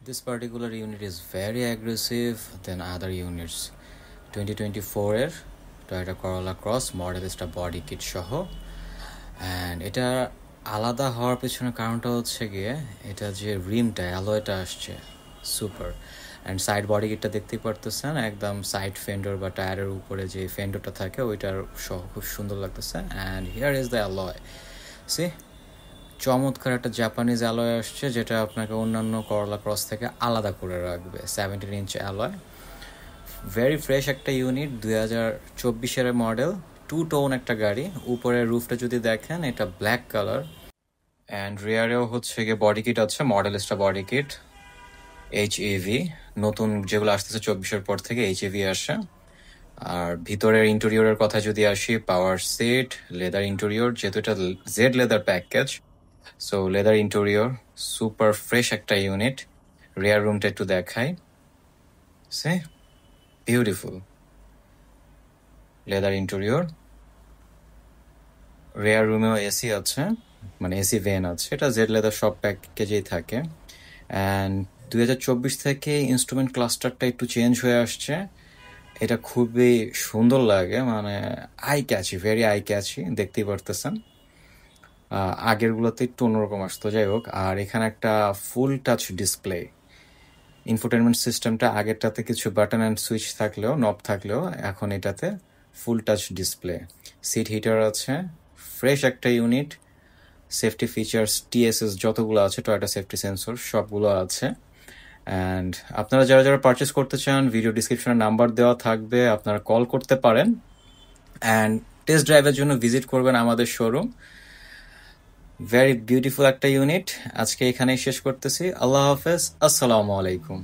This particular unit is very aggressive than other units. 2024 এর Toyota Corolla Cross Modellista body kit সহ, and এটা আলাদা হওয়ার পেছনে কারণটা হচ্ছে গিয়ে এটা যে রিমটা অ্যালয়টা আসছে সুপার, অ্যান্ড সাইড বডি কিটটা দেখতেই পারতেছেন, একদম সাইড ফেন্ডর বা টায়ারের উপরে যে ফেন্ডরটা থাকে ওইটার সহ খুব সুন্দর লাগতেছে। And here is the alloy, সি চমৎকার একটা জাপানিজ অ্যালয় আসছে যেটা আপনাকে অন্যান্য করলা ক্রস থেকে আলাদা করে রাখবে। 17 ইঞ্চ অ্যালয়, ভেরি ফ্রেশ একটা ইউনিট, 2024-এর মডেল, টু টোন একটা গাড়ি। উপরের রুফটা যদি দেখেন এটা ব্ল্যাক কালার, অ্যান্ড রিয়ারেও হচ্ছে গিয়ে বডি কিট আছে, মডেলিস্টা বডি কিট HEV, নতুন যেগুলো আসতেছে 24-এর পর থেকে HEV আসে। আর ভিতরের ইন্টেরিয়রের কথা যদি আসি, পাওয়ার সিট, লেদার ইন্টেরিয়র, যেহেতু এটা Z leather package, so leather interior, super fresh একটা ইউনিট। রিয়ার রুমটা একটু দেখাই, সে বিউটিফুল লেদার ইন্টেরিয়র। রিয়ার রুমেও এসি আছে, মানে এসি ভেন আছে, এটা জেড লেদার সব প্যাকেজেই থাকে। অ্যান্ড 2024 থেকে ইনস্ট্রুমেন্ট ক্লাস্টারটা একটু চেঞ্জ হয়ে আসছে, এটা খুবই সুন্দর লাগে, মানে eye catchy, very eye catchy, দেখতেই পারতেছেন। আগেরগুলোতে একটু অন্যরকম আসতো, যাই হোক। আর এখানে একটা ফুল টাচ ডিসপ্লে, ইনফোটেনমেন্ট সিস্টেমটা আগেরটাতে কিছু বাটন অ্যান্ড সুইচ থাকলেও, নব থাকলেও, এখন এটাতে full touch display. Seat heater আছে, ফ্রেশ একটা ইউনিট। সেফটি ফিচার্স TSS যতগুলো আছে, টয়োটা সেফটি সেন্সর সবগুলো আছে। অ্যান্ড আপনারা যারা যারা পারচেস করতে চান, ভিডিও ডিসক্রিপশনে নাম্বার দেওয়া থাকবে, আপনারা কল করতে পারেন। অ্যান্ড টেস্ট ড্রাইভের জন্য ভিজিট করবেন আমাদের শোরুম। ভেরি বিউটিফুল একটা ইউনিট। আজকে এখানেই শেষ করতেছি। আল্লাহ হাফেজ, আসসালামু আলাইকুম।